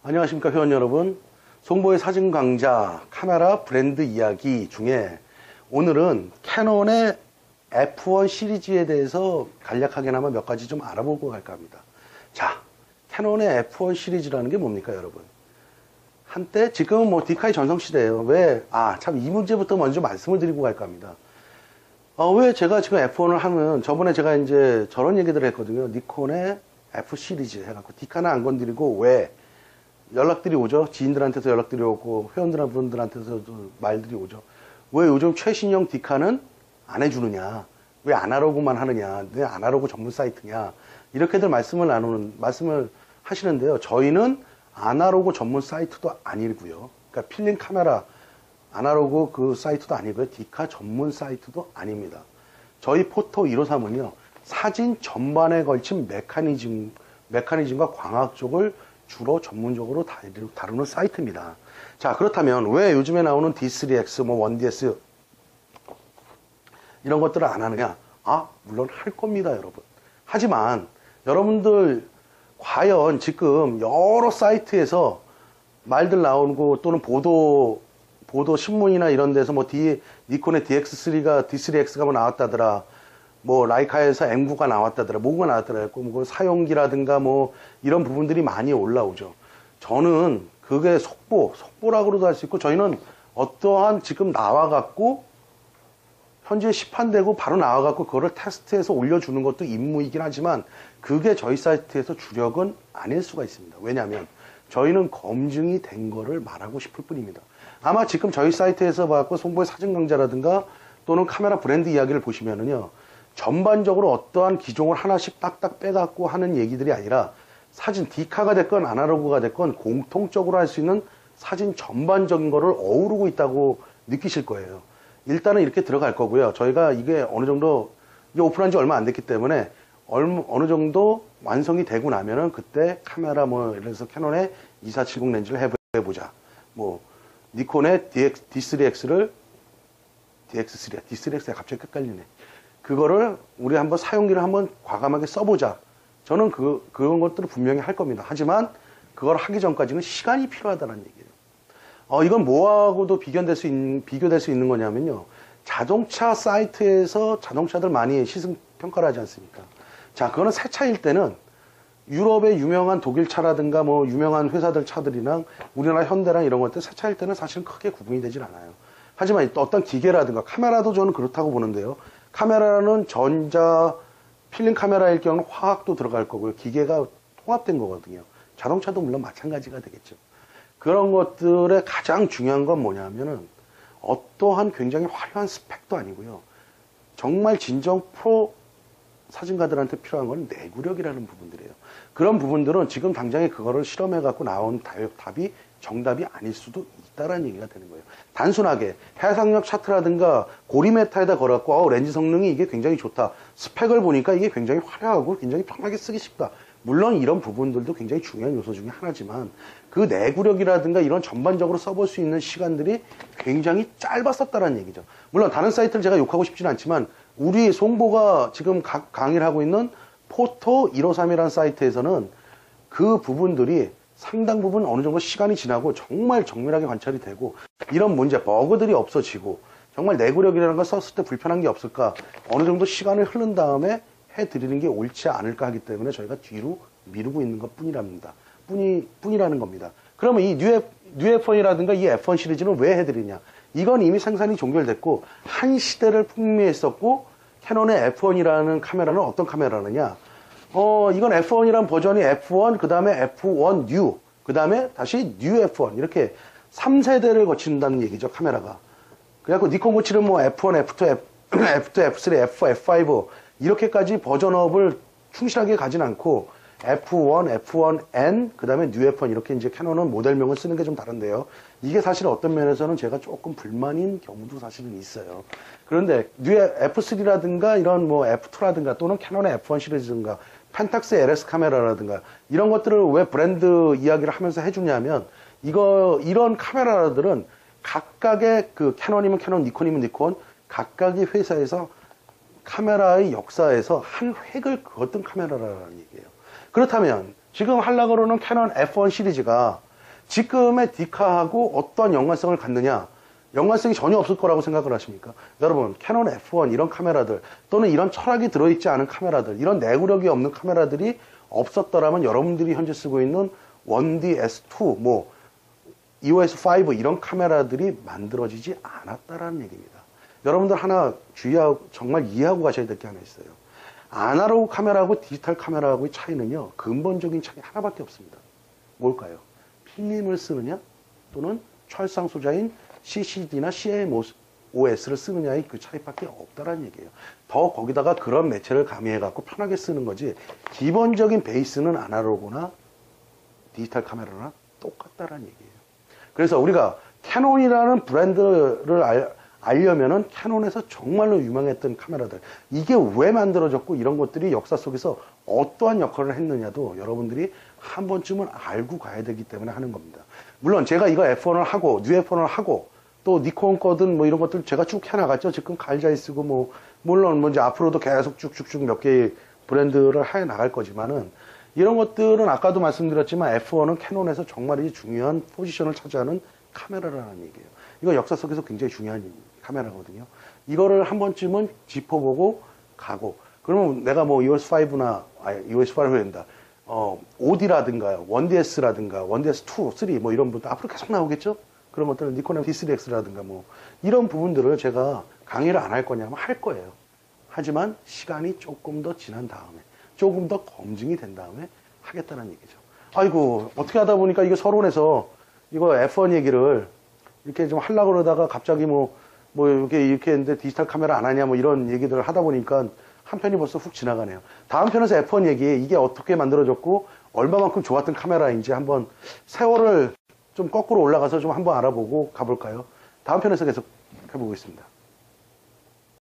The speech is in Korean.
안녕하십니까 회원 여러분. 송보의 사진 강좌 카메라 브랜드 이야기 중에 오늘은 캐논의 F1 시리즈에 대해서 간략하게나마 몇 가지 좀 알아보고 갈까 합니다. 자, 캐논의 F1 시리즈라는 게 뭡니까 여러분? 한때 지금은 뭐 디카이 전성시대예요. 왜? 참 이 문제부터 먼저 말씀을 드리고 갈까 합니다. 왜 제가 지금 F1을 하면 저번에 제가 이제 저런 얘기들을 했거든요. 니콘의 F 시리즈 해갖고 디카는 안 건드리고 왜? 연락들이 오죠. 지인들한테서 연락들이 오고 회원들한테서도 말들이 오죠. 왜 요즘 최신형 디카는 안 해주느냐? 왜 아날로그만 하느냐? 왜 아날로그 전문 사이트냐? 이렇게들 말씀을 하시는데요. 저희는 아날로그 전문 사이트도 아니고요. 그러니까 필름 카메라 아날로그 그 사이트도 아니고요. 디카 전문 사이트도 아닙니다. 저희 포토 153은요. 사진 전반에 걸친 메커니즘과 광학 쪽을 주로 전문적으로 다루는 사이트입니다. 자, 그렇다면 왜 요즘에 나오는 D3X, 뭐 1DS 이런 것들을 안 하느냐? 물론 할 겁니다, 여러분. 하지만 여러분들 과연 지금 여러 사이트에서 말들 나오고 또는 보도 신문이나 이런 데서 뭐 니콘의 D3X가 뭐 나왔다더라. 뭐 라이카에서 M9가 나왔다더라, 뭐가 나왔더라, 뭐 사용기라든가 뭐 이런 부분들이 많이 올라오죠. 저는 그게 속보라고도 할 수 있고, 저희는 어떠한 지금 나와갖고 현재 시판되고 바로 나와갖고 그거를 테스트해서 올려주는 것도 임무이긴 하지만 그게 저희 사이트에서 주력은 아닐 수가 있습니다. 왜냐하면 저희는 검증이 된 거를 말하고 싶을 뿐입니다. 아마 지금 저희 사이트에서 봐갖고 송보의 사진 강좌라든가 또는 카메라 브랜드 이야기를 보시면은요. 전반적으로 어떠한 기종을 하나씩 딱딱 빼갖고 하는 얘기들이 아니라 사진 디카가 됐건 아날로그가 됐건 공통적으로 할 수 있는 사진 전반적인 거를 어우르고 있다고 느끼실 거예요. 일단은 이렇게 들어갈 거고요. 저희가 이게 어느 정도 이게 오픈한 지 얼마 안 됐기 때문에 어느 정도 완성이 되고 나면은 그때 카메라 뭐 예를 들어서 캐논의 2470 렌즈를 해보자. 뭐 니콘의 D3X가 갑자기 헷갈리네. 그거를 우리 한번 사용기를 한번 과감하게 써보자. 저는 그런 것들을 분명히 할 겁니다. 하지만 그걸 하기 전까지는 시간이 필요하다는 얘기예요. 이건 뭐하고도 비교될 수 있는 거냐면요. 자동차 사이트에서 자동차들 많이 시승 평가를 하지 않습니까? 자, 그거는 새 차일 때는 유럽의 유명한 독일 차라든가 뭐 유명한 회사들 차들이랑 우리나라 현대랑 이런 것들 새 차일 때는 사실 크게 구분이 되질 않아요. 하지만 또 어떤 기계라든가 카메라도 저는 그렇다고 보는데요. 카메라는 전자 필름 카메라일 경우는 화학도 들어갈 거고요. 기계가 통합된 거거든요. 자동차도 물론 마찬가지가 되겠죠. 그런 것들의 가장 중요한 건 뭐냐면은 어떠한 굉장히 화려한 스펙도 아니고요. 정말 진정 프로 사진가들한테 필요한 건 내구력이라는 부분들이에요. 그런 부분들은 지금 당장에 그거를 실험해 갖고 나온 답이 정답이 아닐 수도 있다라는 얘기가 되는 거예요. 단순하게 해상력 차트라든가 고리메타에다 걸었고 렌즈 성능이 이게 굉장히 좋다. 스펙을 보니까 이게 굉장히 화려하고 굉장히 편하게 쓰기 쉽다. 물론 이런 부분들도 굉장히 중요한 요소 중에 하나지만 그 내구력이라든가 이런 전반적으로 써볼 수 있는 시간들이 굉장히 짧았었다는 얘기죠. 물론 다른 사이트를 제가 욕하고 싶지는 않지만 우리 송보가 지금 강의를 하고 있는 포토 153이라는 사이트에서는 그 부분들이 상당 부분 어느 정도 시간이 지나고 정말 정밀하게 관찰이 되고 이런 문제, 버그들이 없어지고 정말 내구력이라는 걸 썼을 때 불편한 게 없을까 어느 정도 시간을 흐른 다음에 해드리는 게 옳지 않을까 하기 때문에 저희가 뒤로 미루고 있는 것 뿐이라는 겁니다. 그러면 이 뉴 F1이라든가 이 F1 시리즈는 왜 해드리냐? 이건 이미 생산이 종결됐고 한 시대를 풍미했었고 캐논의 F1이라는 카메라는 어떤 카메라느냐? 이건 F1이라는 버전이 F1, 그 다음에 F1 New, 그 다음에 다시 New F1 이렇게 3세대를 거친다는 얘기죠, 카메라가. 그래갖고 니콘 고치는 뭐 F1, F2, F2, F3, F4, F5 이렇게까지 버전업을 충실하게 가진 않고 F1, F1N, 그 다음에 New F1 이렇게 이제 캐논은 모델명을 쓰는 게 좀 다른데요. 이게 사실 어떤 면에서는 제가 조금 불만인 경우도 사실은 있어요. 그런데 New F3라든가 이런 뭐 F2라든가 또는 캐논의 F1 시리즈든가 펜탁스 LS 카메라라든가 이런 것들을 왜 브랜드 이야기를 하면서 해주냐면 이런 카메라들은 각각의 그 캐논이면 캐논, 니콘이면 니콘 각각의 회사에서 카메라의 역사에서 한 획을 그었던 카메라라는 얘기예요. 그렇다면 지금 하려고 그러는 캐논 F1 시리즈가 지금의 디카하고 어떤 연관성을 갖느냐? 연관성이 전혀 없을 거라고 생각을 하십니까? 여러분, 캐논 F1 이런 카메라들 또는 이런 철학이 들어있지 않은 카메라들, 이런 내구력이 없는 카메라들이 없었더라면 여러분들이 현재 쓰고 있는 1D S2, 뭐 EOS5 이런 카메라들이 만들어지지 않았다라는 얘기입니다. 여러분들 하나 주의하고 정말 이해하고 가셔야 될 게 하나 있어요. 아날로그 카메라하고 디지털 카메라하고의 차이는요, 근본적인 차이 하나밖에 없습니다. 뭘까요? 필름을 쓰느냐 또는 철상 소자인 CCD나 CMOS를 쓰느냐의 그 차이밖에 없다라는 얘기예요. 더 거기다가 그런 매체를 가미해갖고 편하게 쓰는 거지, 기본적인 베이스는 아날로그나 디지털 카메라나 똑같다라는 얘기예요. 그래서 우리가 캐논이라는 브랜드를 알려면은 캐논에서 정말로 유명했던 카메라들, 이게 왜 만들어졌고 이런 것들이 역사 속에서 어떠한 역할을 했느냐도 여러분들이 한 번쯤은 알고 가야 되기 때문에 하는 겁니다. 물론 제가 이거 F1을 하고 뉴 F1을 하고 또 니콘 거든 뭐 이런 것들 제가 쭉 해나갔죠. 지금 갈자이 쓰고 뭐 물론 뭐 이제 앞으로도 계속 쭉쭉쭉 몇 개의 브랜드를 해 나갈 거지만은, 이런 것들은 아까도 말씀드렸지만 F1은 캐논에서 정말 중요한 포지션을 차지하는 카메라라는 얘기예요. 이거 역사 속에서 굉장히 중요한 카메라거든요. 이거를 한 번쯤은 짚어보고 가고, 그러면 내가 뭐 EOS5나 EOS5로 된다. 5D라든가 1DS라든가 1DS2, 3 뭐 이런 부분 앞으로 계속 나오겠죠? 그런 것들은 니콘의 D3X라든가 뭐 이런 부분들을 제가 강의를 안 할 거냐면 할 거예요. 하지만 시간이 조금 더 지난 다음에, 조금 더 검증이 된 다음에 하겠다는 얘기죠. 아이고, 어떻게 하다 보니까 이거 서론에서 이거 F1 얘기를 이렇게 좀 하려고 그러다가 갑자기 뭐 이렇게 했는데 디지털 카메라 안 하냐 뭐 이런 얘기들을 하다 보니까 한 편이 벌써 훅 지나가네요. 다음 편에서 F1 얘기, 이게 어떻게 만들어졌고 얼마만큼 좋았던 카메라인지 한번 세월을 좀 거꾸로 올라가서 좀 한번 알아보고 가볼까요? 다음 편에서 계속 해보겠습니다.